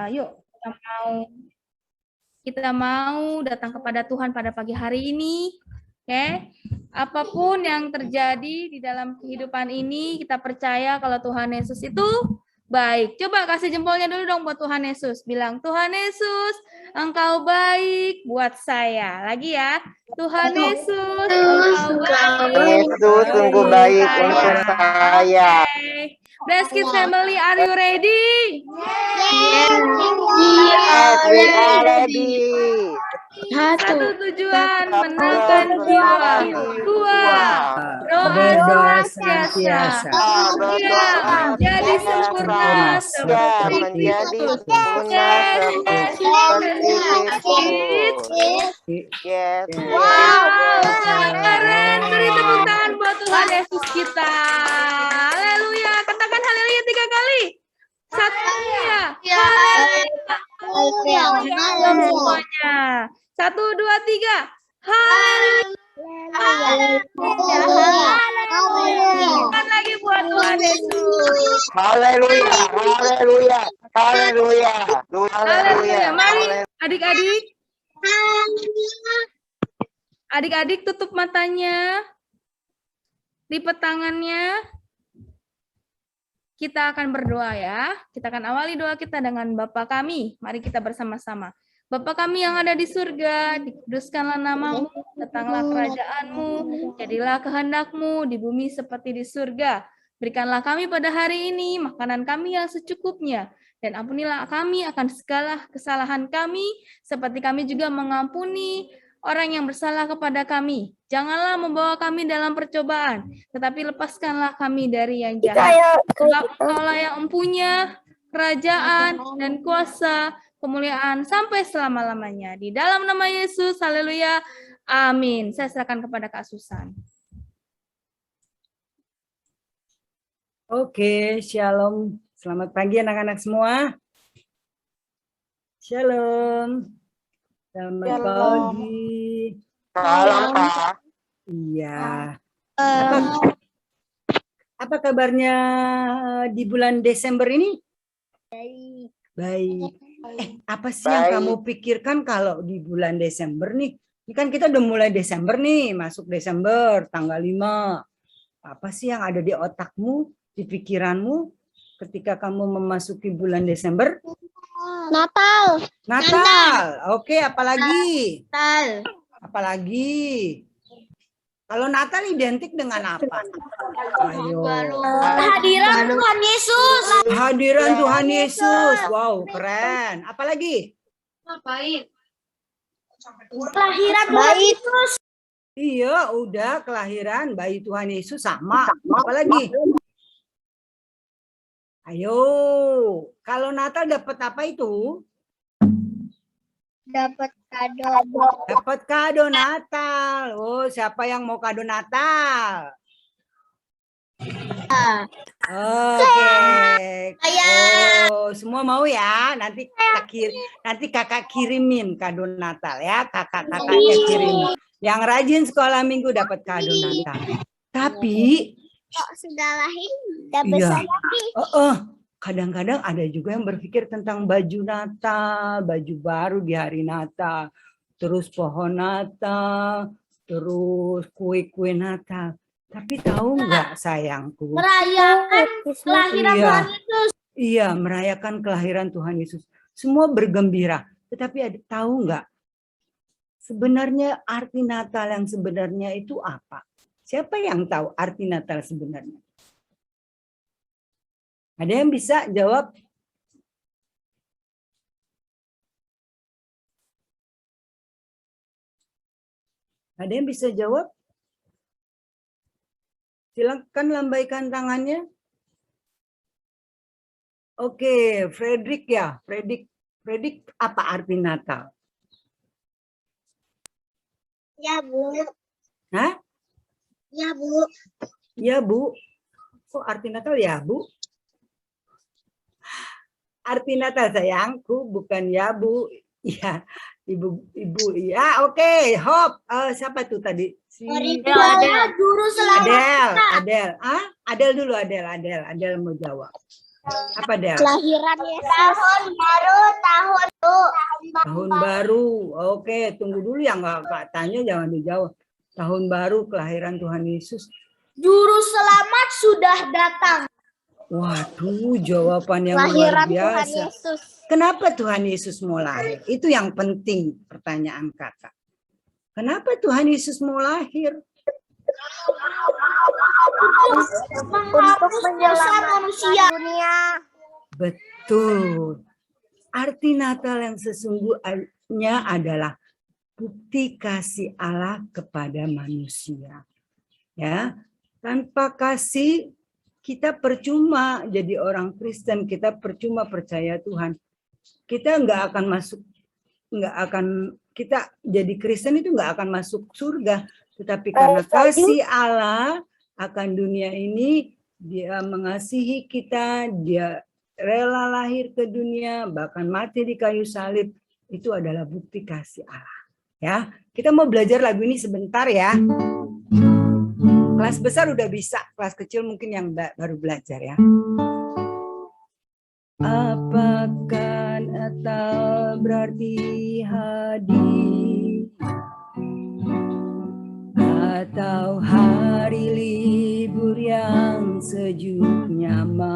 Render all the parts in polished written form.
Yuk kita mau datang kepada Tuhan pada pagi hari ini. Oke, apapun yang terjadi di dalam kehidupan ini, kita percaya kalau Tuhan Yesus itu baik. Coba kasih jempolnya dulu dong buat Tuhan Yesus. Bilang, Tuhan Yesus, Engkau baik buat saya. Lagi ya, Tuhan Yesus, Engkau baik. Yesus sungguh baik untuk saya. Okay. Bless Kids Family, are you ready? Yes, we are ready. Satu tujuan, menangkan jiwa. Dua, doa senantiasa. Tiga, menjadi sempurna seperti Kristus. Yes. Wow, keren. Beri tepuk tangan buat Tuhan Yesus kita. Haleluya. Katakan haleluya 3 kali. Satunya. Haleluya. Semuanya. 1, 2, 3. Haleluya. Lagi buat Tuhan Yesus. Haleluya. Haleluya. Haleluya. Haleluya. Mari adik-adik. Adik-adik tutup matanya. Lipat tangannya. Kita akan berdoa ya. Kita akan awali doa kita dengan Bapa kami. Mari kita bersama-sama. Bapa kami yang ada di surga, dikuduskanlah namamu, datanglah kerajaanmu, jadilah kehendak-Mu di bumi seperti di surga. Berikanlah kami pada hari ini makanan kami yang secukupnya, dan ampunilah kami akan segala kesalahan kami, seperti kami juga mengampuni orang yang bersalah kepada kami. Janganlah membawa kami dalam percobaan, tetapi lepaskanlah kami dari yang jahat. Sebab Engkau-lah yang mempunyai kerajaan dan kuasa, kemuliaan sampai selama-lamanya. Di dalam nama Yesus, haleluya, amin. Saya serahkan kepada Kak Susan. Oke, shalom. Selamat pagi anak-anak semua. Shalom. Selamat pagi. Salam, Kak. Iya. Apa kabarnya di bulan Desember ini? Baik. Apa sih yang kamu pikirkan kalau di bulan Desember nih? Ini kan kita udah mulai Desember nih, masuk Desember tanggal 5. Apa sih yang ada di otakmu, di pikiranmu ketika kamu memasuki bulan Desember? Natal. Oke, apalagi? Natal. Apalagi? Kalau Natal identik dengan apa? Ayo. Kehadiran Tuhan Yesus. Kehadiran Tuhan Yesus. Wow, keren. Apalagi? Baik. Kelahiran Tuhan Yesus. Iya, udah kelahiran bayi Tuhan Yesus sama. Apalagi? Ayo. Kalau Natal dapat apa itu? Dapat kado. Dapat kado Natal. Oh, siapa yang mau kado Natal? Oke. Oh, semua mau ya. Nanti kakak kirimin kado Natal ya. Kakaknya kirimin. Yang rajin sekolah minggu dapat kado Natal. Tapi Kok sudah lahir? Udah besar lagi. kadang-kadang ada juga yang berpikir tentang baju Natal, baju baru di hari Natal, terus pohon Natal, terus kue-kue Natal. Tapi tahu nggak sayangku? Merayakan kelahiran Tuhan Yesus. Iya, merayakan kelahiran Tuhan Yesus. Semua bergembira. Tetapi tahu nggak? Sebenarnya arti Natal yang sebenarnya itu apa? Siapa yang tahu arti Natal sebenarnya? Ada yang bisa jawab? Ada yang bisa jawab? Silakan lambaikan tangannya. Oke, Fredrik ya. Fredrik, apa arti Natal? Ya, Bu. Hah? Ya, Bu. Ya, Bu. Kok arti Natal ya, Bu? Arti Natal sayangku bukan ya, Bu. Ya, Ibu. Ya, oke. Hop. Siapa tuh tadi? Guru selamat. Adel. Adel dulu, Adel mau jawab. Apa dia? Kelahiran Yesus. Tahun baru, Tahun baru. Oke, tunggu dulu ya, nggak tanya jangan dijawab. Tahun baru kelahiran Tuhan Yesus. Juru selamat sudah datang. Waduh, jawaban yang luar Kelahiran Tuhan biasa. Yesus. Kenapa Tuhan Yesus mau lahir? Itu yang penting pertanyaan kakak. Kenapa Tuhan Yesus mau lahir? Untuk menyelamatkan manusia dunia. Betul. Arti Natal yang sesungguhnya adalah bukti kasih Allah kepada manusia. Ya, tanpa kasih kita percuma jadi orang Kristen, kita percuma percaya Tuhan. Kita nggak akan masuk, kita jadi Kristen itu nggak akan masuk surga. Tetapi karena kasih Allah akan dunia ini, Dia mengasihi kita, Dia rela lahir ke dunia, bahkan mati di kayu salib, itu adalah bukti kasih Allah. Ya, kita mau belajar lagu ini sebentar ya. Kelas besar udah bisa, kelas kecil mungkin yang baru belajar ya. Apakah Natal berarti hadir atau hari libur yang sejuk nyaman,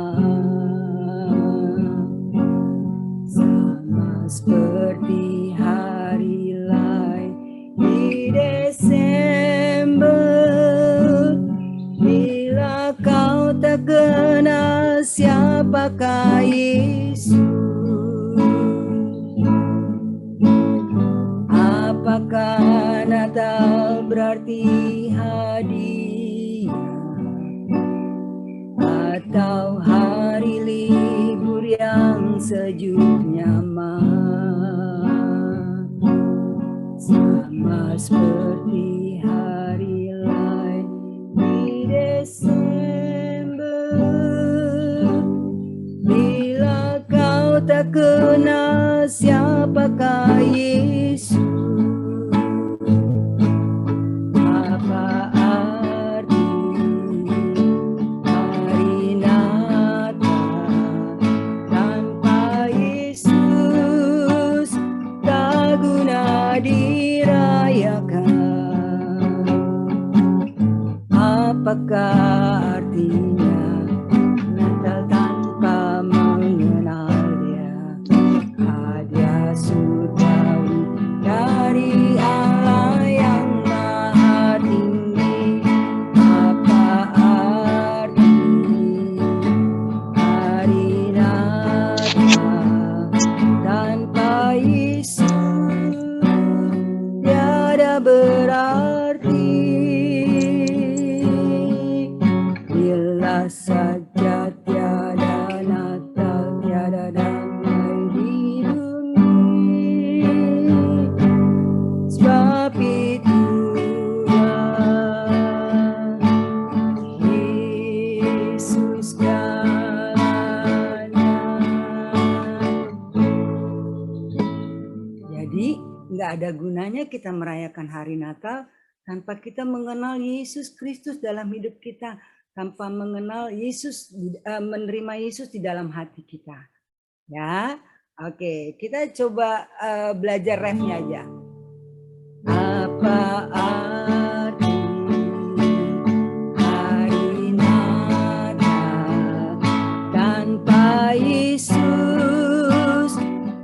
sama seperti hari lain di Desember, bila kau tak kenal siapakah Yesus. Apakah Natal berarti hadiah atau hari libur yang sejuk nyaman, sama seperti hari lain di Desember, bila kau tak kenal siapakah Yesus. Apakah artinya Natal tanpa mengenal Dia? Hadiah surgawi dari Allah yang maha tinggi. Apa arti hari Natal tanpa Yesus? Tiada berarti. Bila saja tiada Natal, tiada damai di bumi. Sebab itulah Yesus jalannya. Jadi nggak ada gunanya kita merayakan hari Natal tanpa kita mengenal Yesus Kristus dalam hidup kita. Tanpa mengenal Yesus, menerima Yesus di dalam hati kita. Ya, oke, kita coba belajar refnya aja. Apa arti hari Natal tanpa Yesus?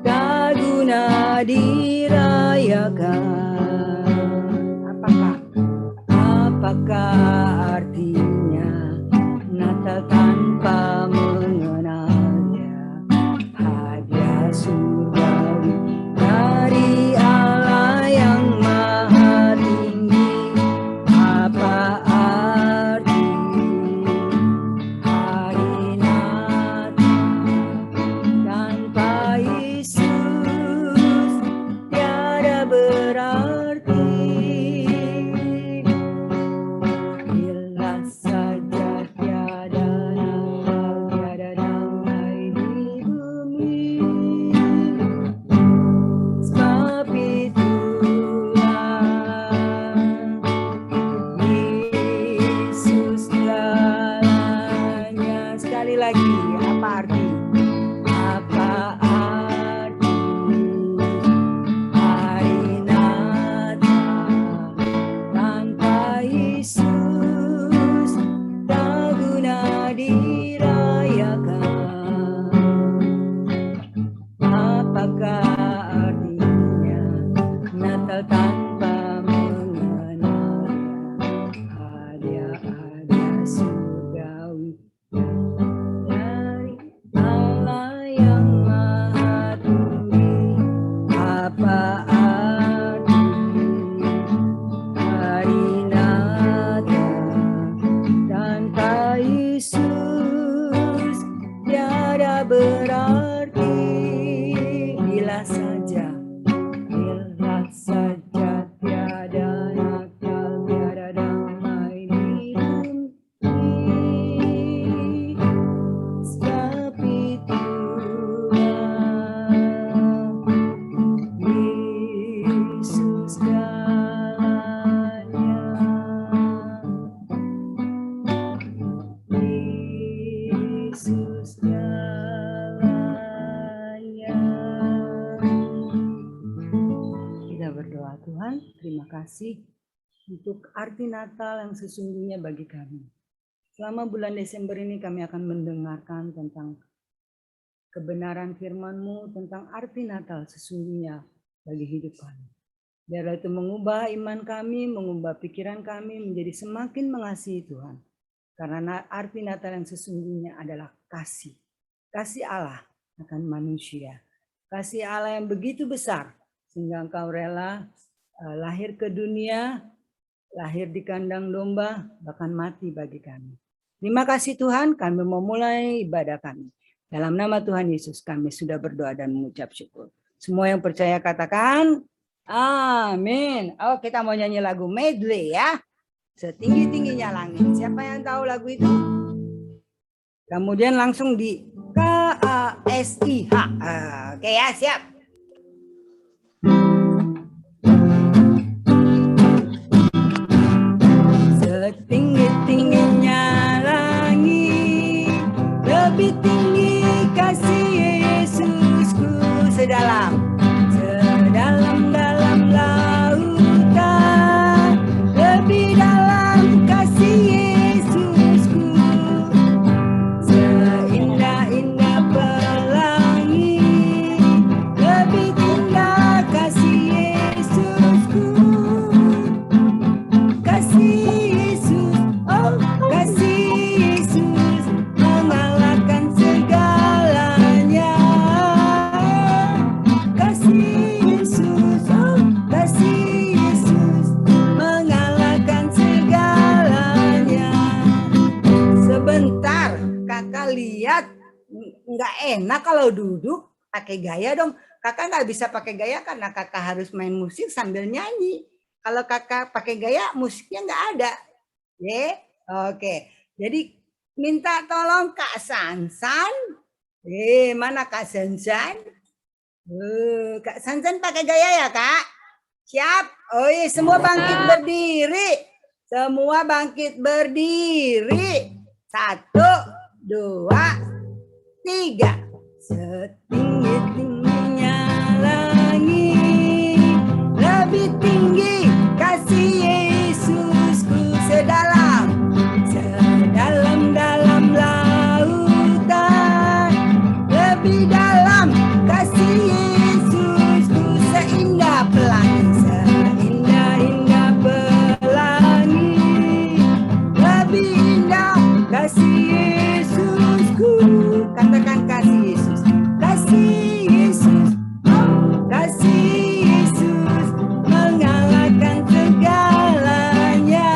Tak guna dirayakan. Apakah artinya Natal tanpa mengenalnya? Hadiah surgawi dari Allah yang maha tinggi. Apa arti hari Natal tanpa Yesus? Tiada berarti. Bila terima kasih untuk arti Natal yang sesungguhnya bagi kami. Selama bulan Desember ini kami akan mendengarkan tentang kebenaran firman-Mu, tentang arti Natal sesungguhnya bagi hidup kami. Biarlah itu mengubah iman kami, mengubah pikiran kami menjadi semakin mengasihi Tuhan. Karena arti Natal yang sesungguhnya adalah kasih. Kasih Allah akan manusia. Kasih Allah yang begitu besar sehingga Engkau rela lahir ke dunia, lahir di kandang domba, bahkan mati bagi kami. Terima kasih Tuhan, kami memulai ibadah kami. Dalam nama Tuhan Yesus kami sudah berdoa dan mengucap syukur. Semua yang percaya katakan, amin. Oh, kita mau nyanyi lagu medley ya. Setinggi-tingginya langit. Siapa yang tahu lagu itu? Kemudian langsung di KASIH. Oke ya, siap. Setinggi-tingginya langit, lebih tinggi kasih Yesusku, sedalam lautan, lebih dalam kasih Yesusku, seindah-indah pelangi, lebih indah kasih Yesusku, kasih Yesus, oh kasih Yesus mengalahkan segalanya, kasih Yesus, oh kasih Yesus mengalahkan segalanya. Sebentar, kakak lihat nggak enak kalau duduk pakai gaya dong. Kakak nggak bisa pakai gaya karena kakak harus main musik sambil nyanyi. Kalau kakak pakai gaya musiknya nggak ada. Oke. Jadi minta tolong Kak Sansan. Mana Kak Sansan? Kak Sansan pakai gaya ya Kak? Siap. Oh iya, semua bangkit berdiri. Semua bangkit berdiri. 1, 2, 3. Setinggi-tingginya langit, lebih tinggi kasih Yesusku, sedalam lautan, lebih dalam kasih Yesusku, seindah pelangi, seindah-indah pelangi, lebih indah kasih Yesusku. Katakan kasih Yesus, kasih Yesus, oh kasih Yesus mengalahkan segalanya,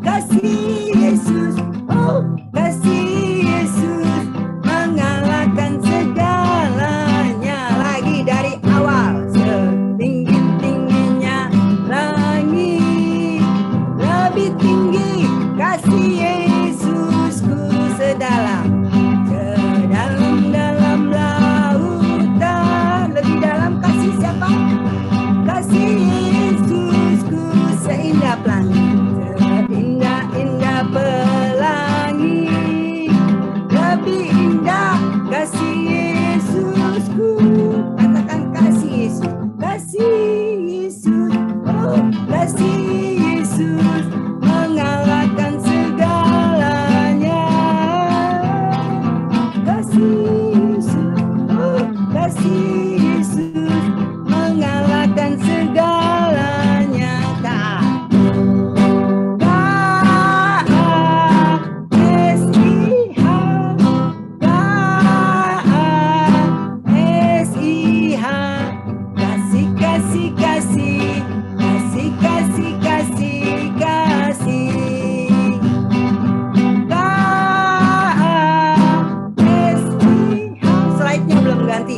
kasih Yesus, oh kasih Yesus mengalahkan segalanya. Lagi dari awal, setinggi-tingginya langit, lebih tinggi kasih Yesusku, sedalam lautan, lebih dalam kasih siapa? Kasih Yesusku, seindah pelangi, seindah-indah pelangi, lebih indah kasih Yesusku. Katakan kasih Yesus, kasih Yesus, oh kasih Yesus mengalahkan segalanya, kasih Yesus, oh kasih Yesus mengalahkan segalanya. Slide-nya belum ganti.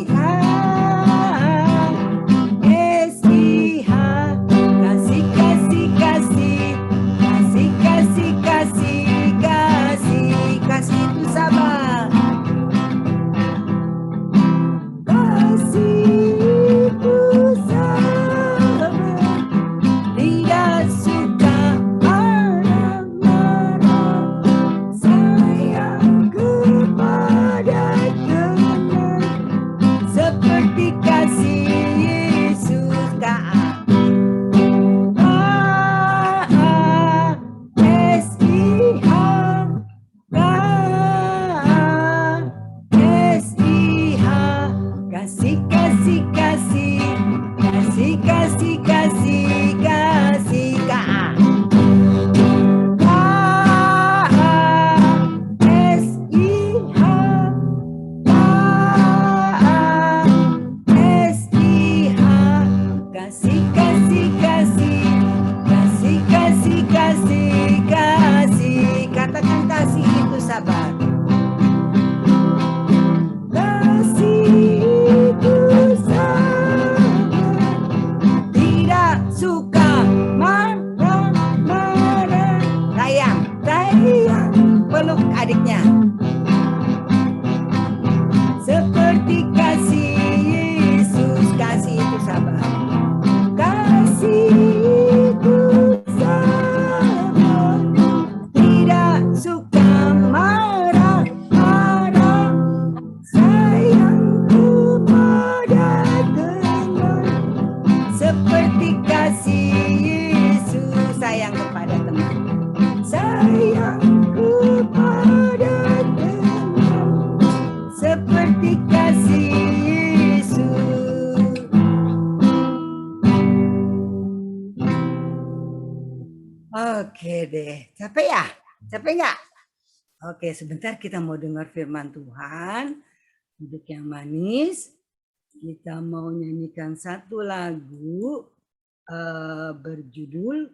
Kasih itu sabar. Kasih itu sabar, tidak suka marah-marah, sayang kepada teman seperti Oke deh. Capek ya? Capek nggak? Oke, sebentar kita mau dengar firman Tuhan. Duduk yang manis. Kita mau nyanyikan satu lagu berjudul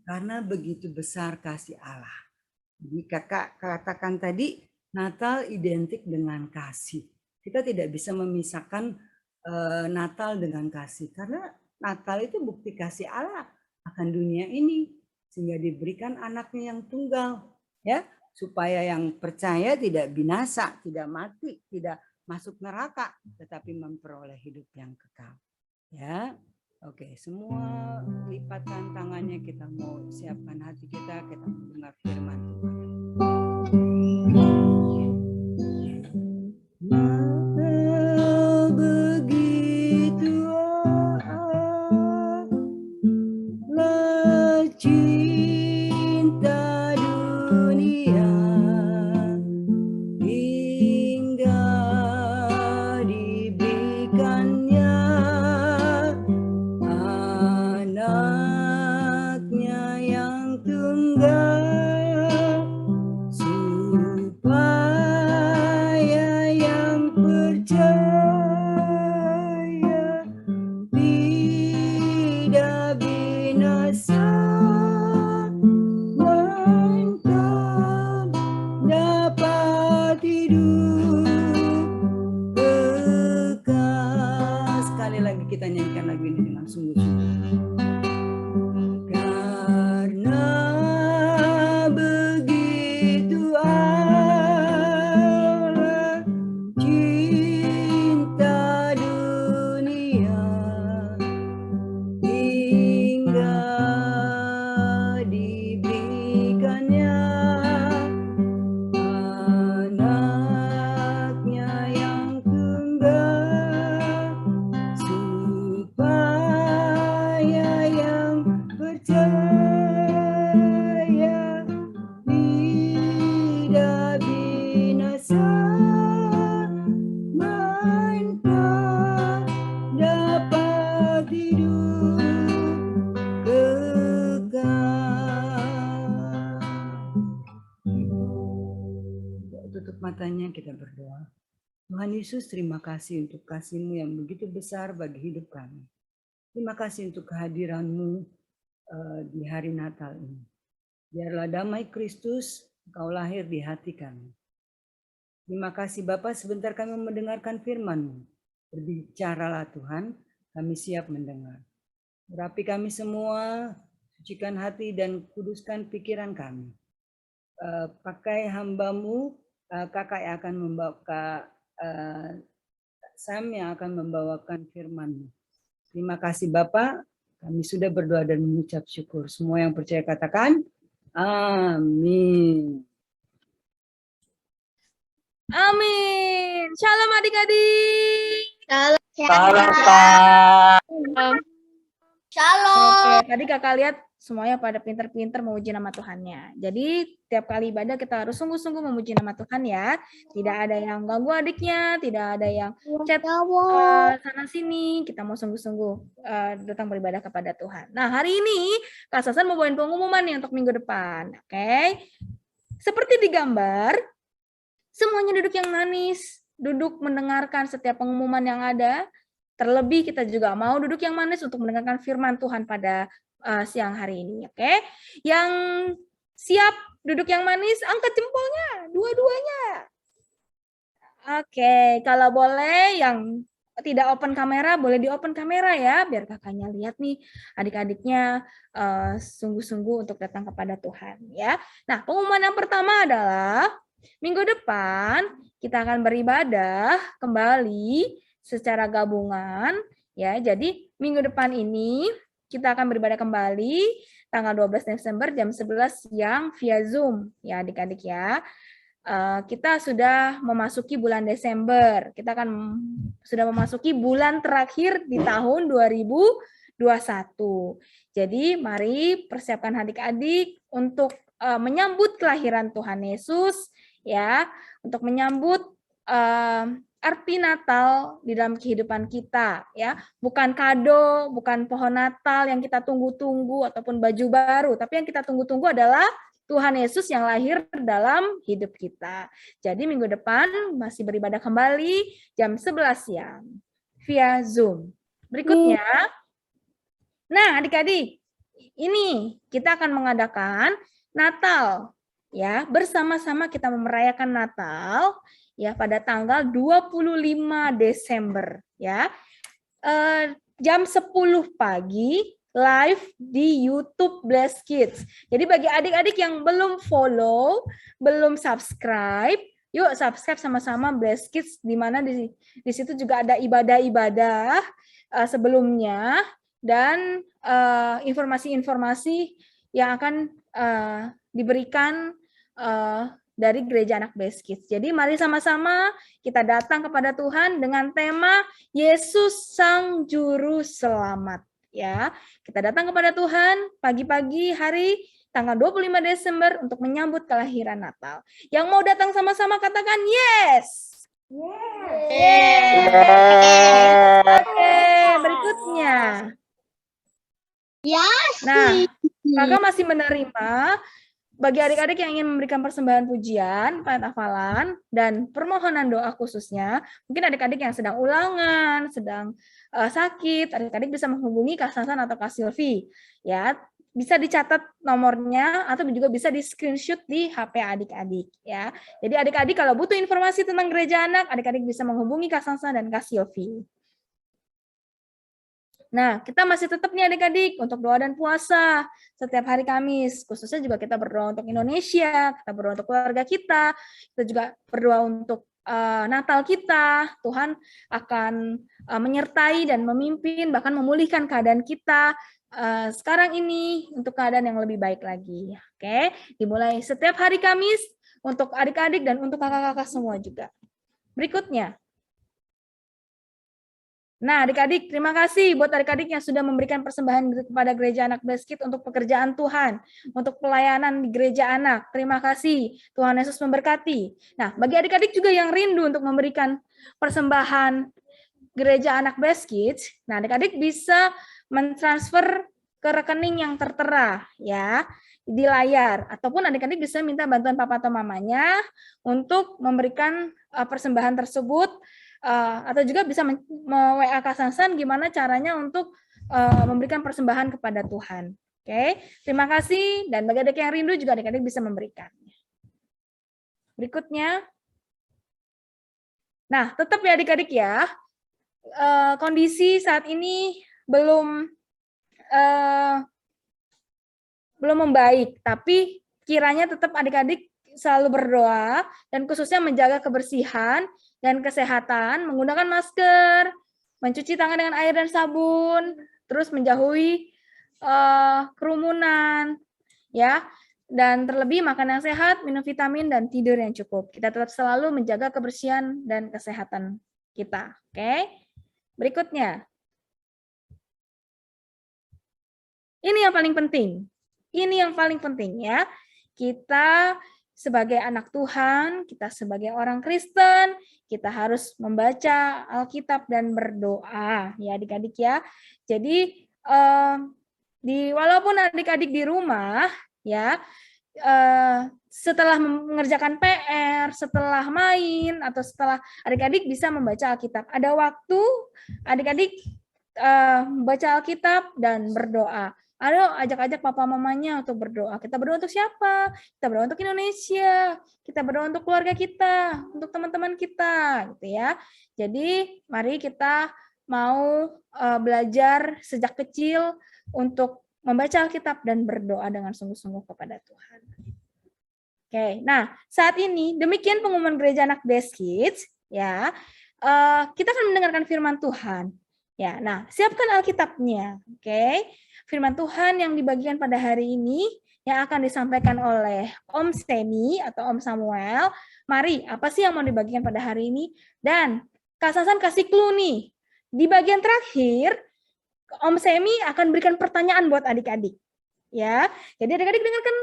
Karena Begitu Besar Kasih Allah. Jadi kakak katakan tadi Natal identik dengan kasih. Kita tidak bisa memisahkan Natal dengan kasih karena Natal itu bukti kasih Allah akan dunia ini sehingga diberikan anaknya yang tunggal, ya, supaya yang percaya tidak binasa, tidak mati, tidak masuk neraka, tetapi memperoleh hidup yang kekal. Ya, oke, semua lipatkan tangannya, kita mau siapkan hati kita mendengar firman Tuhan. Cinta dunia hingga diberikannya anaknya yang tunggal supaya yang percaya tidak binasa melainkan dapat hidup kekal. Sekali lagi kita nyanyikan lagu ini dengan sungguh-sungguh. Karena begitu Allah cinta dunia hingga diberikannya anaknya yang tunggal supaya yang percaya tidak binasa melainkan dapat hidup kekal. Tutup matanya, kita berdoa. Tuhan Yesus, terima kasih untuk kasih-Mu yang begitu besar bagi hidup kami. Terima kasih untuk kehadiran-Mu di hari Natal ini. Biarlah damai Kristus Engkau lahir di hati kami. Terima kasih Bapa, sebentar kami mendengarkan firman-Mu. Berbicaralah Tuhan, kami siap mendengar. Urapi kami semua, sucikan hati dan kuduskan pikiran kami. Pakai hamba-Mu, kakak yang akan membawa Sam yang akan membawakan firman-Mu. Terima kasih Bapak, kami sudah berdoa dan mengucap syukur. Semua yang percaya katakan, amin. Amin. Shalom adik-adik. Salam, Kak. Shalom. Oke, tadi kakak lihat semuanya pada pinter-pinter memuji nama Tuhannya. Jadi tiap kali ibadah kita harus sungguh-sungguh memuji nama Tuhan ya. Tidak ada yang ganggu adiknya, tidak ada yang chat sana sini. Kita mau sungguh-sungguh datang beribadah kepada Tuhan. Nah, hari ini Kak Sasan mau bawain pengumuman nih untuk minggu depan. Oke. Seperti di gambar, semuanya duduk yang manis, duduk mendengarkan setiap pengumuman yang ada. Terlebih kita juga mau duduk yang manis untuk mendengarkan firman Tuhan pada siang hari ini, oke? Yang siap duduk yang manis, angkat jempolnya, dua-duanya. Oke, kalau boleh yang tidak open kamera, boleh di open kamera ya, biar kakaknya lihat nih adik-adiknya sungguh-sungguh untuk datang kepada Tuhan ya. Nah, pengumuman yang pertama adalah minggu depan kita akan beribadah kembali secara gabungan ya. Jadi minggu depan ini kita akan beribadah kembali tanggal 12 Desember jam 11 siang via Zoom ya adik-adik ya. Kita sudah memasuki bulan Desember. Kita akan sudah memasuki bulan terakhir di tahun 2021. Jadi mari persiapkan adik-adik untuk menyambut kelahiran Tuhan Yesus ya, untuk menyambut arti Natal di dalam kehidupan kita, ya. Bukan kado, bukan pohon Natal yang kita tunggu-tunggu ataupun baju baru, tapi yang kita tunggu-tunggu adalah Tuhan Yesus yang lahir dalam hidup kita. Jadi minggu depan masih beribadah kembali jam 11 siang via Zoom. Berikutnya, nah adik-adik, ini kita akan mengadakan Natal, ya, bersama-sama kita merayakan Natal, ya, pada tanggal 25 Desember, ya. Jam 10 pagi live di YouTube Bless Kids. Jadi bagi adik-adik yang belum follow, belum subscribe, yuk subscribe sama-sama Bless Kids, di mana di situ juga ada ibadah-ibadah sebelumnya dan informasi-informasi yang akan diberikan dari Gereja Anak Bless Kids. Jadi mari sama-sama kita datang kepada Tuhan dengan tema Yesus Sang Juru Selamat. Ya, kita datang kepada Tuhan pagi-pagi hari tanggal 25 Desember untuk menyambut kelahiran Natal. Yang mau datang sama-sama katakan yes. Oke, berikutnya. Nah, kakak masih menerima bagi adik-adik yang ingin memberikan persembahan pujian, hafalan, dan permohonan doa khususnya, mungkin adik-adik yang sedang ulangan, sedang sakit, adik-adik bisa menghubungi Kak Sansan atau Kak Silvi. Ya, bisa dicatat nomornya atau juga bisa di-screenshot di HP adik-adik. Ya, jadi adik-adik kalau butuh informasi tentang gereja anak, adik-adik bisa menghubungi Kak Sansan dan Kak Silvi. Nah, kita masih tetap nih adik-adik untuk doa dan puasa setiap hari Kamis. Khususnya juga kita berdoa untuk Indonesia, kita berdoa untuk keluarga kita juga berdoa untuk Natal kita. Tuhan akan menyertai dan memimpin, bahkan memulihkan keadaan kita sekarang ini untuk keadaan yang lebih baik lagi. Oke, dimulai setiap hari Kamis untuk adik-adik dan untuk kakak-kakak semua juga. Berikutnya. Nah, adik-adik, terima kasih buat adik-adik yang sudah memberikan persembahan kepada Gereja Anak Bless Kids untuk pekerjaan Tuhan, untuk pelayanan di Gereja Anak. Terima kasih, Tuhan Yesus memberkati. Nah, bagi adik-adik juga yang rindu untuk memberikan persembahan Gereja Anak Bless Kids, nah adik-adik bisa mentransfer ke rekening yang tertera, ya, di layar. Ataupun adik-adik bisa minta bantuan papa atau mamanya untuk memberikan persembahan tersebut, atau juga bisa WA Kak Sansan gimana caranya untuk memberikan persembahan kepada Tuhan. Oke, terima kasih. Dan bagi adik yang rindu juga adik-adik bisa memberikan. Berikutnya. Nah, tetap ya adik-adik ya, kondisi saat ini belum membaik, tapi kiranya tetap adik-adik selalu berdoa dan khususnya menjaga kebersihan dan kesehatan, menggunakan masker, mencuci tangan dengan air dan sabun, terus menjauhi kerumunan, ya, dan terlebih makan yang sehat, minum vitamin dan tidur yang cukup. Kita tetap selalu menjaga kebersihan dan kesehatan kita. Oke, berikutnya. Ini yang paling penting. Ini yang paling penting ya. Kita sebagai anak Tuhan, kita sebagai orang Kristen, kita harus membaca Alkitab dan berdoa, ya adik-adik ya. Jadi walaupun adik-adik di rumah, ya, setelah mengerjakan PR, setelah main atau setelah adik-adik bisa membaca Alkitab. Ada waktu adik-adik membaca Alkitab dan berdoa. Ayo ajak-ajak papa mamanya untuk berdoa. Kita berdoa untuk siapa? Kita berdoa untuk Indonesia. Kita berdoa untuk keluarga kita, untuk teman-teman kita, gitu ya. Jadi mari kita mau belajar sejak kecil untuk membaca Alkitab dan berdoa dengan sungguh-sungguh kepada Tuhan. Oke, nah saat ini demikian pengumuman Gereja Anak Bless Kids, ya. Kita akan mendengarkan firman Tuhan. Ya, nah siapkan Alkitabnya, oke? Firman Tuhan yang dibagikan pada hari ini yang akan disampaikan oleh Om Semi atau Om Samuel. Mari, apa sih yang mau dibagikan pada hari ini? Dan Kak Sansan kasih clue nih. Di bagian terakhir, Om Semi akan berikan pertanyaan buat adik-adik. Ya, jadi adik-adik dengarkan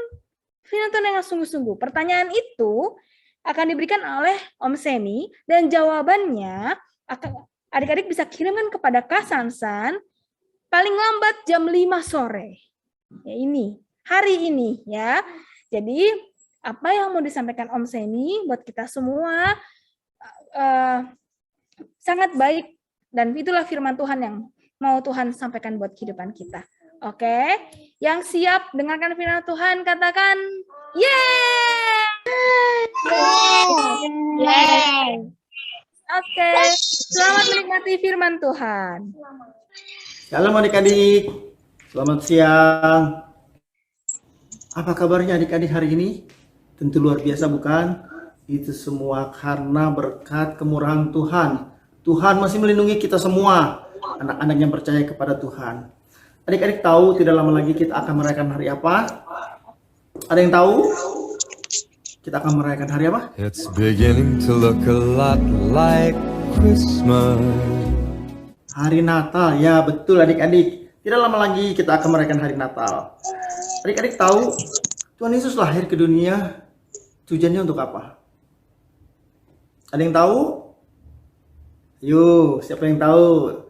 firman Tuhan dengan sungguh-sungguh. Pertanyaan itu akan diberikan oleh Om Seni dan jawabannya adik-adik bisa kirimkan kepada Kak Sansan paling lambat jam 5 sore. Ya ini, hari ini ya. Jadi apa yang mau disampaikan Om Seni buat kita semua sangat baik dan itulah firman Tuhan yang mau Tuhan sampaikan buat kehidupan kita. Oke, yang siap dengarkan firman Tuhan katakan yeay. Oke, selamat menikmati firman Tuhan. Shalom adik-adik, selamat siang. Apa kabarnya adik-adik hari ini? Tentu luar biasa bukan? Itu semua karena berkat kemurahan Tuhan. Tuhan masih melindungi kita semua, anak-anak yang percaya kepada Tuhan. Adik-adik tahu tidak lama lagi kita akan merayakan hari apa? Ada yang tahu? Kita akan merayakan hari apa? It's beginning to look a lot like Christmas. Hari Natal, ya betul adik-adik. Tidak lama lagi kita akan merayakan hari Natal. Adik-adik tahu Tuhan Yesus lahir ke dunia tujuannya untuk apa? Ada yang tahu? Yuk, siapa yang tahu?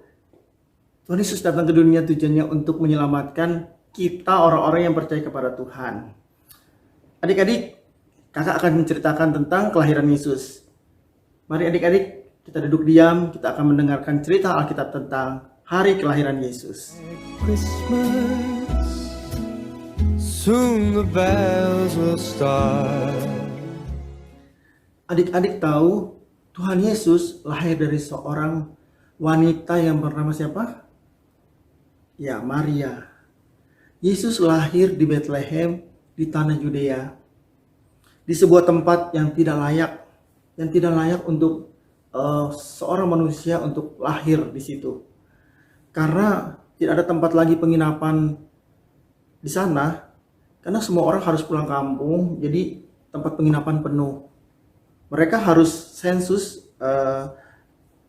Tuhan Yesus datang ke dunia tujuannya untuk menyelamatkan kita orang-orang yang percaya kepada Tuhan. Adik-adik, kakak akan menceritakan tentang kelahiran Yesus. Mari adik-adik, kita duduk diam, kita akan mendengarkan cerita Alkitab tentang hari kelahiran Yesus. Christmas, soon the bells will start. Adik-adik tahu Tuhan Yesus lahir dari seorang wanita yang bernama siapa? Ya, Maria. Yesus lahir di Bethlehem di tanah Yudea. Di sebuah tempat yang tidak layak untuk seorang manusia untuk lahir di situ. Karena tidak ada tempat lagi penginapan di sana, karena semua orang harus pulang kampung, jadi tempat penginapan penuh. Mereka harus sensus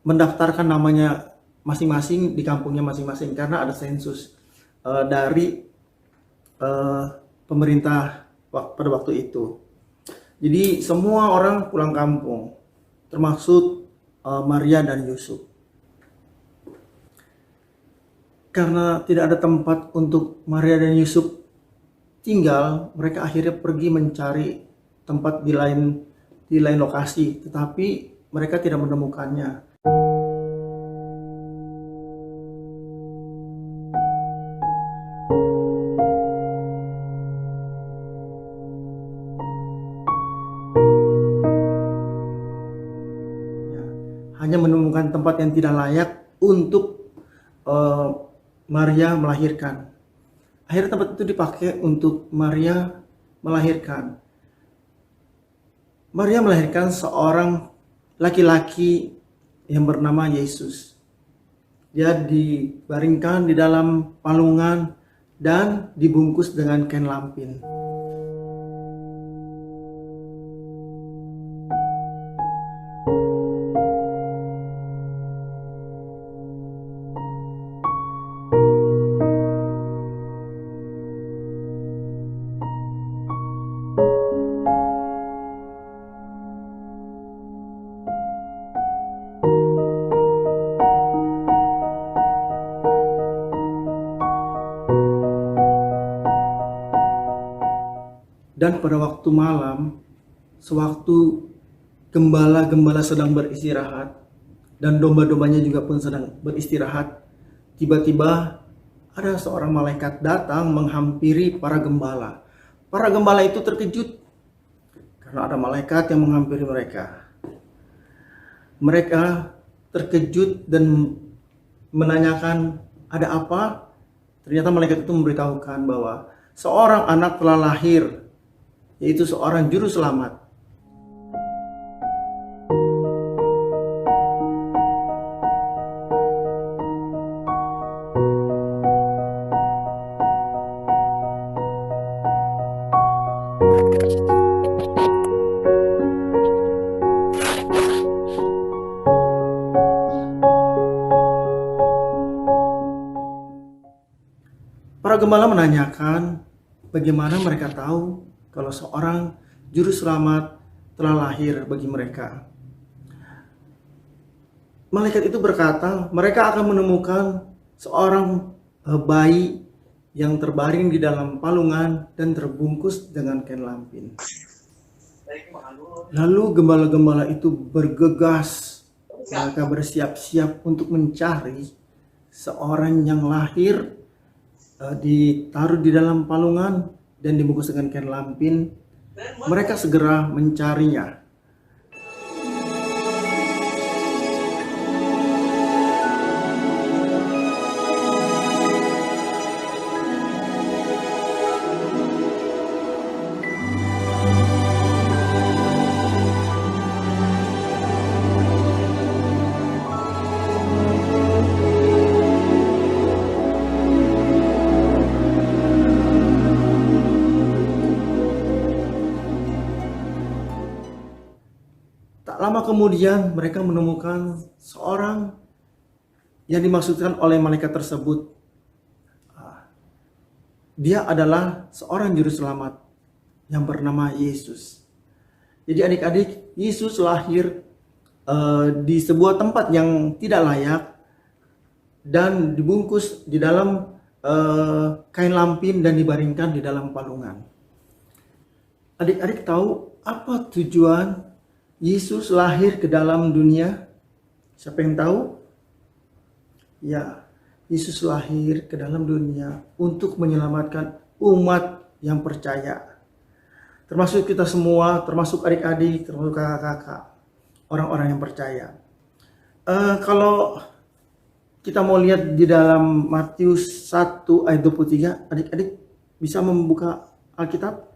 mendaftarkan namanya masing-masing di kampungnya masing-masing karena ada sensus dari pemerintah pada waktu itu. Jadi semua orang pulang kampung, termasuk Maria dan Yusuf. Karena tidak ada tempat untuk Maria dan Yusuf tinggal, mereka akhirnya pergi mencari tempat di lain lokasi, tetapi mereka tidak menemukannya. Hanya menemukan tempat yang tidak layak untuk Maria melahirkan. Akhirnya tempat itu dipakai untuk Maria melahirkan. Maria melahirkan seorang laki-laki yang bernama Yesus. Dia dibaringkan di dalam palungan dan dibungkus dengan kain lampin. Dan pada waktu malam, sewaktu gembala-gembala sedang beristirahat, dan domba-dombanya juga pun sedang beristirahat, tiba-tiba ada seorang malaikat datang menghampiri para gembala. Para gembala itu terkejut, karena ada malaikat yang menghampiri mereka. Mereka terkejut dan menanyakan, ada apa? Ternyata malaikat itu memberitahukan bahwa seorang anak telah lahir, yaitu seorang juru selamat. Para gembala menanyakan bagaimana mereka tahu kalau seorang juru selamat telah lahir bagi mereka. Malaikat itu berkata, mereka akan menemukan seorang bayi yang terbaring di dalam palungan dan terbungkus dengan kain lampin. Lalu gembala-gembala itu bergegas, mereka bersiap-siap untuk mencari seorang yang lahir, ditaruh di dalam palungan dan dibungkus dengan kain lampin. Mereka segera mencarinya. Tak lama kemudian mereka menemukan seorang yang dimaksudkan oleh malaikat tersebut. Dia adalah seorang juru selamat yang bernama Yesus. Jadi adik-adik, Yesus lahir di sebuah tempat yang tidak layak dan dibungkus di dalam kain lampin dan dibaringkan di dalam palungan. Adik-adik tahu apa tujuan Yesus lahir ke dalam dunia? Siapa yang tahu? Ya, Yesus lahir ke dalam dunia untuk menyelamatkan umat yang percaya. Termasuk kita semua, termasuk adik-adik, termasuk kakak-kakak, orang-orang yang percaya. Kalau kita mau lihat di dalam Matius 1 ayat 23, adik-adik bisa membuka Alkitab?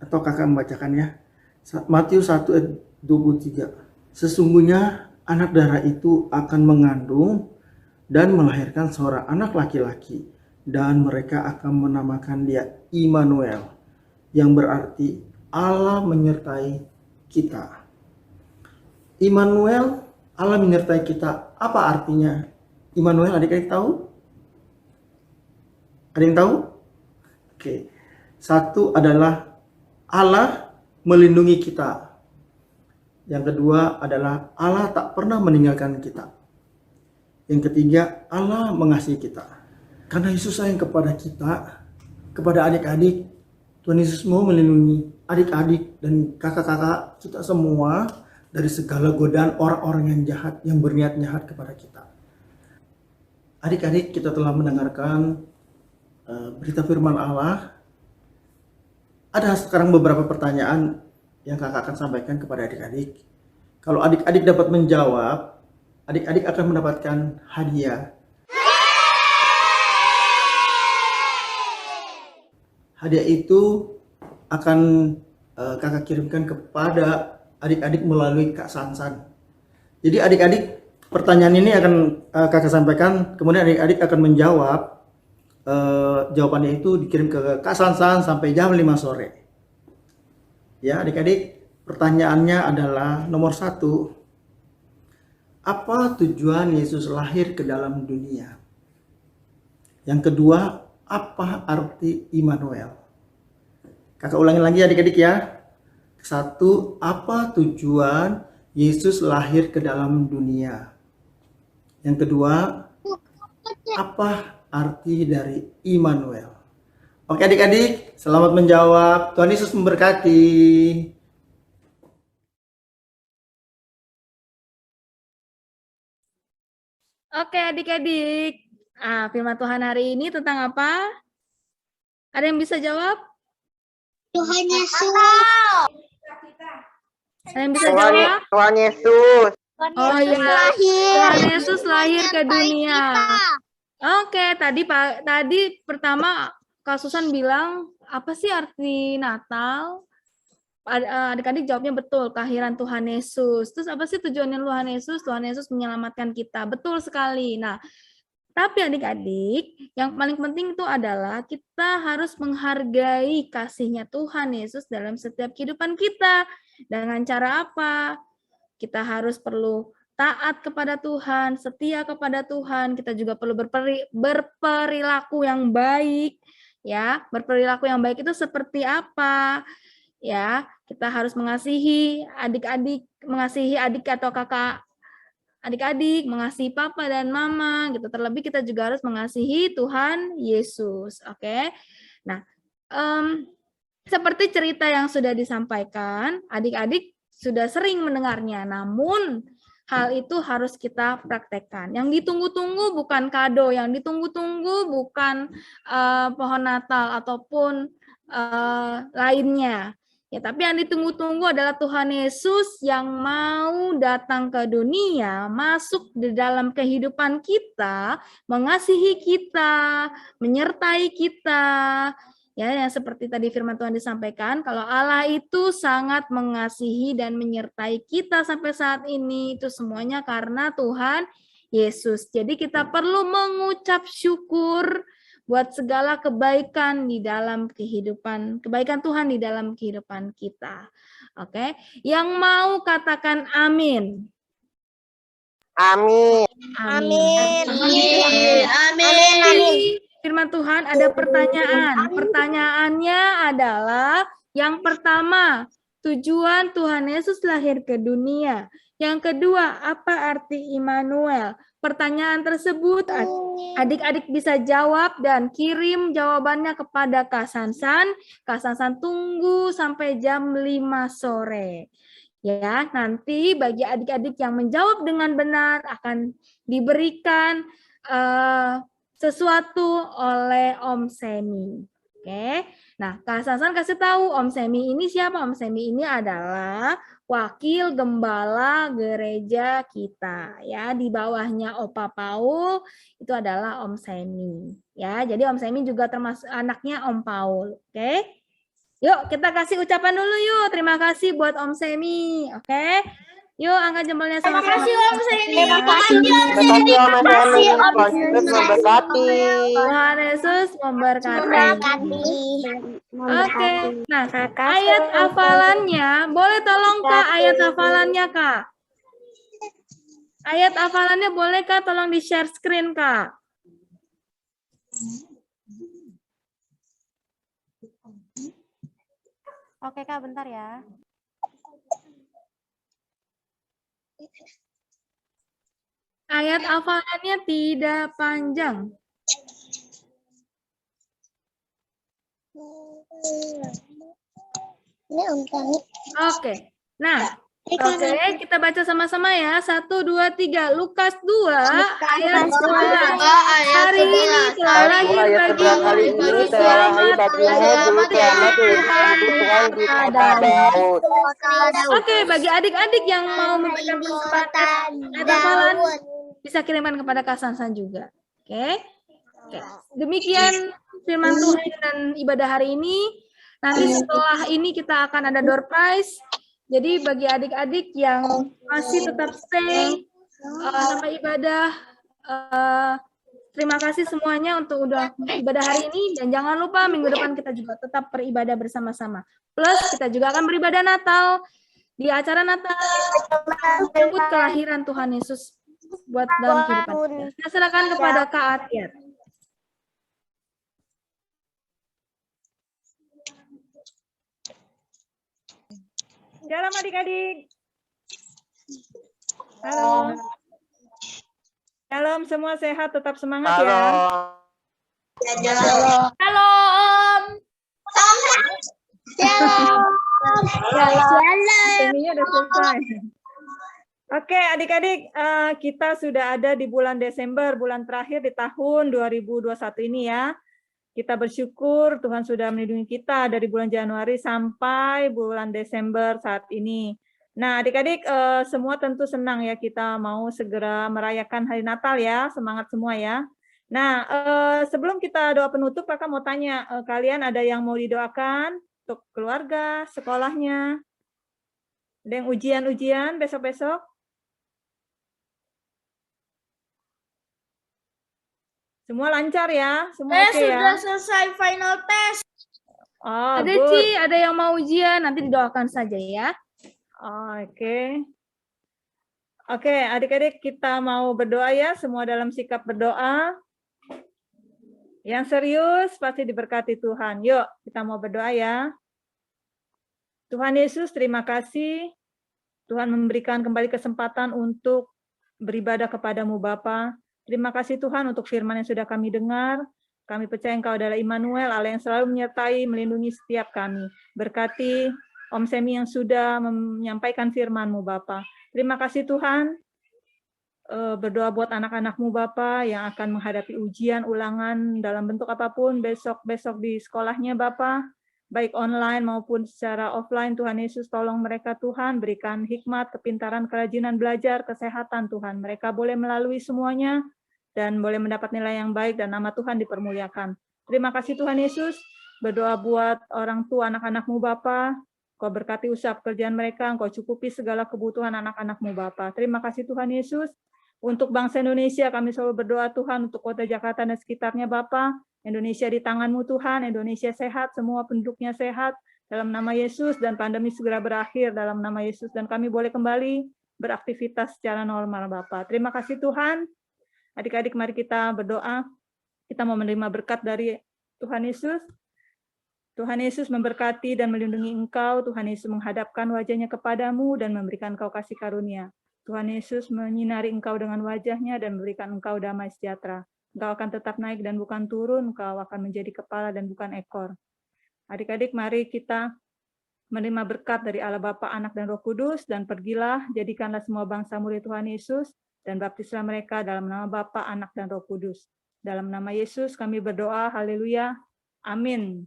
Atau kakak membacakannya? Matius 1 ayat 23. Sesungguhnya anak darah itu akan mengandung dan melahirkan seorang anak laki-laki, dan mereka akan menamakan dia Immanuel, yang berarti Allah menyertai kita. Immanuel, Allah menyertai kita. Apa artinya Immanuel? Adik-adik tahu? Ada yang tahu? Oke. Satu adalah Allah melindungi kita. Yang kedua adalah Allah tak pernah meninggalkan kita. Yang ketiga, Allah mengasihi kita. Karena Yesus sayang kepada kita, kepada adik-adik, Tuhan Yesus mau melindungi adik-adik dan kakak-kakak kita semua dari segala godaan orang-orang yang jahat, yang berniat jahat kepada kita. Adik-adik, kita telah mendengarkan berita firman Allah. Ada sekarang beberapa pertanyaan yang kakak akan sampaikan kepada adik-adik. Kalau adik-adik dapat menjawab, adik-adik akan mendapatkan hadiah. Hadiah itu akan kakak kirimkan kepada adik-adik melalui Kak Sansan. Jadi adik-adik, pertanyaan ini akan kakak sampaikan, kemudian adik-adik akan menjawab. Jawabannya itu dikirim ke Kak Sansan sampai jam 5 sore. Ya adik-adik, pertanyaannya adalah nomor 1. Apa tujuan Yesus lahir ke dalam dunia? Yang kedua, apa arti Immanuel? Kakak ulangi lagi adik-adik ya. 1. Apa tujuan Yesus lahir ke dalam dunia? Yang kedua, apa arti dari Immanuel? Oke adik-adik, selamat menjawab. Tuhan Yesus memberkati. Oke adik-adik, firman Tuhan hari ini tentang apa? Ada yang bisa jawab? Tuhan Yesus. Ada yang bisa jawab? Tuhan Yesus. Oh iya, Tuhan Yesus lahir ke dunia. Oke, tadi pertama Kak Susan bilang apa sih arti Natal? Adik-adik jawabnya betul, kelahiran Tuhan Yesus. Terus apa sih tujuannya Tuhan Yesus? Tuhan Yesus menyelamatkan kita. Betul sekali. Nah, tapi adik-adik, yang paling penting itu adalah kita harus menghargai kasih-Nya Tuhan Yesus dalam setiap kehidupan kita. Dengan cara apa? Kita harus perlu taat kepada Tuhan, setia kepada Tuhan. Kita juga perlu berperilaku yang baik. Ya, berperilaku yang baik itu seperti apa? ya. Kita harus mengasihi adik-adik, mengasihi adik atau kakak adik-adik, mengasihi papa dan mama gitu. Terlebih kita juga harus mengasihi Tuhan Yesus. Oke. Nah, seperti cerita yang sudah disampaikan, adik-adik sudah sering mendengarnya, namun hal itu harus kita praktekkan. Yang ditunggu-tunggu bukan kado, yang ditunggu-tunggu bukan pohon Natal ataupun lainnya. Ya, tapi yang ditunggu-tunggu adalah Tuhan Yesus yang mau datang ke dunia, masuk di dalam kehidupan kita, mengasihi kita, menyertai kita. Ya, yang seperti tadi firman Tuhan disampaikan, kalau Allah itu sangat mengasihi dan menyertai kita sampai saat ini, itu semuanya karena Tuhan Yesus. Jadi kita perlu mengucap syukur buat segala kebaikan di dalam kehidupan, kebaikan Tuhan di dalam kehidupan kita. Oke, yang mau katakan amin. Amin. Amin. Amin. Firman Tuhan ada pertanyaan. Pertanyaannya adalah yang pertama, tujuan Tuhan Yesus lahir ke dunia. Yang kedua, apa arti Immanuel? Pertanyaan tersebut adik-adik bisa jawab dan kirim jawabannya kepada Kak Sansan. Kak Sansan tunggu sampai jam 5 sore. Ya, nanti bagi adik-adik yang menjawab dengan benar akan diberikan sesuatu oleh Om Semi. Oke. Nah, Kak Sansan kasih tahu Om Semi ini siapa? Om Semi ini adalah wakil gembala gereja kita, ya. Di bawahnya Opa Paul itu adalah Om Semi, ya. Jadi Om Semi juga termasuk anaknya Om Paul. Oke. Yuk, kita kasih ucapan dulu yuk. Terima kasih buat Om Semi. Oke. Yuk, angkat jempolnya sama-sama. Terima kasih Om Semi. Terima kasih Om Semi. Tuhan Yesus memberkati. Tuhan Yesus memberkati. Oke, nah ayat hafalannya, boleh tolong Kak ayat hafalannya Kak? Ayat hafalannya boleh Kak tolong di share screen Kak? Oke Kak, bentar ya. Ayat hafalannya tidak panjang. Ini Om Semi. Oke, nah oke, kita baca sama-sama ya. 1, 2, 3. Lukas 2 ayat 11. Hari ini telah lahir bagimu juru selamat Tuhan Daud. Oke, bagi adik-adik yang mau memberikan kesempatan ayat hafalan bisa kirimkan kepada Kak Sansan juga. Oke. Demikian firman Tuhan dan ibadah hari ini. Nanti setelah ini kita akan ada door prize. Jadi bagi adik-adik yang masih tetap stay sampai ibadah, terima kasih semuanya untuk udah ibadah hari ini. Dan jangan lupa minggu depan kita juga tetap beribadah bersama-sama. Plus kita juga akan beribadah Natal. Di acara Natal, menyambut kelahiran Tuhan Yesus buat dalam kehidupan kita. Saya silakan kepada Kak Atiat. Shalom adik-adik. Halo. Shalom, semua sehat, tetap semangat ya. Halo Om. Ininya udah selesai. Oke adik-adik, kita sudah ada di bulan Desember, bulan terakhir di tahun 2021 ini ya. Kita bersyukur Tuhan sudah melindungi kita dari bulan Januari sampai bulan Desember saat ini. Nah adik-adik semua tentu senang ya kita mau segera merayakan hari Natal ya, semangat semua ya. Nah sebelum kita doa penutup, Kakak mau tanya, kalian ada yang mau didoakan untuk keluarga, sekolahnya? Ada yang ujian-ujian besok-besok? Semua lancar ya? Semua oke ya? Sudah selesai final test. Oh, Ada good. Ci, ada yang mau ujian, nanti didoakan saja ya. Oke. Oke, adik-adik kita mau berdoa ya, semua dalam sikap berdoa. Yang serius pasti diberkati Tuhan. Yuk, kita mau berdoa ya. Tuhan Yesus, terima kasih. Tuhan memberikan kembali kesempatan untuk beribadah kepadamu Bapa. Terima kasih Tuhan untuk firman yang sudah kami dengar. Kami percaya Engkau adalah Immanuel, Allah yang selalu menyertai, melindungi setiap kami. Berkati Om Semi yang sudah menyampaikan firman-Mu Bapa. Terima kasih Tuhan. Berdoa buat anak-anak-Mu Bapa yang akan menghadapi ujian, ulangan dalam bentuk apapun besok-besok di sekolahnya Bapa. Baik online maupun secara offline, Tuhan Yesus tolong mereka Tuhan, berikan hikmat, kepintaran, kerajinan belajar, kesehatan Tuhan. Mereka boleh melalui semuanya dan boleh mendapat nilai yang baik dan nama Tuhan dipermuliakan. Terima kasih Tuhan Yesus, berdoa buat orang tua anak-anak-Mu Bapa, Kau berkati usaha pekerjaan mereka, Engkau cukupi segala kebutuhan anak-anak-Mu Bapa. Terima kasih Tuhan Yesus, untuk bangsa Indonesia kami selalu berdoa Tuhan, untuk kota Jakarta dan sekitarnya Bapa. Indonesia di tangan-Mu Tuhan, Indonesia sehat, semua penduduknya sehat, dalam nama Yesus, dan pandemi segera berakhir dalam nama Yesus, dan kami boleh kembali beraktivitas secara normal Bapak. Terima kasih Tuhan. Adik-adik mari kita berdoa, kita mau menerima berkat dari Tuhan Yesus. Tuhan Yesus memberkati dan melindungi Engkau, Tuhan Yesus menghadapkan wajahnya kepadamu dan memberikan Engkau kasih karunia. Tuhan Yesus menyinari Engkau dengan wajahnya dan memberikan Engkau damai sejahtera. Engkau akan tetap naik dan bukan turun, Engkau akan menjadi kepala dan bukan ekor. Adik-adik, mari kita menerima berkat dari Allah Bapa, Anak, dan Roh Kudus, dan pergilah, jadikanlah semua bangsa murid Tuhan Yesus, dan baptislah mereka dalam nama Bapa, Anak, dan Roh Kudus. Dalam nama Yesus kami berdoa, haleluya, amin.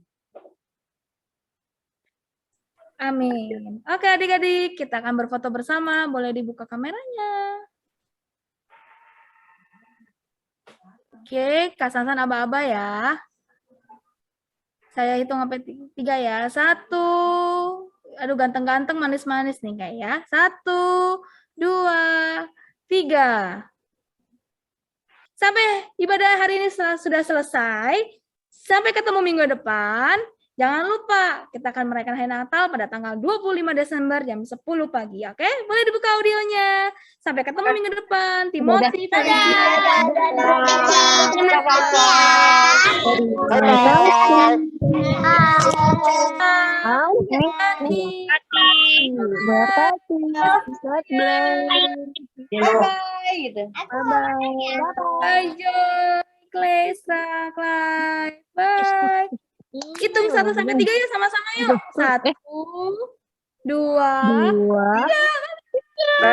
Amin. Oke adik-adik, kita akan berfoto bersama, boleh dibuka kameranya. Oke, Kak Sansan aba-aba ya. Saya hitung sampai 3 ya. 1. Aduh ganteng-ganteng, manis-manis nih Kak ya. 1, 2, 3. Sampai ibadah hari ini sudah selesai. Sampai ketemu minggu depan. Jangan lupa, kita akan merayakan Hari Natal pada tanggal 25 Desember jam 10 pagi. Oke, boleh dibuka audionya. Sampai ketemu minggu depan. Timothy, Terima kasih ya. Bye-bye. Gitu. Bye, Joy, Klesa, Clay. Bye. Hitung 1 sampai 3 ya sama-sama yuk. 1, 2, 3.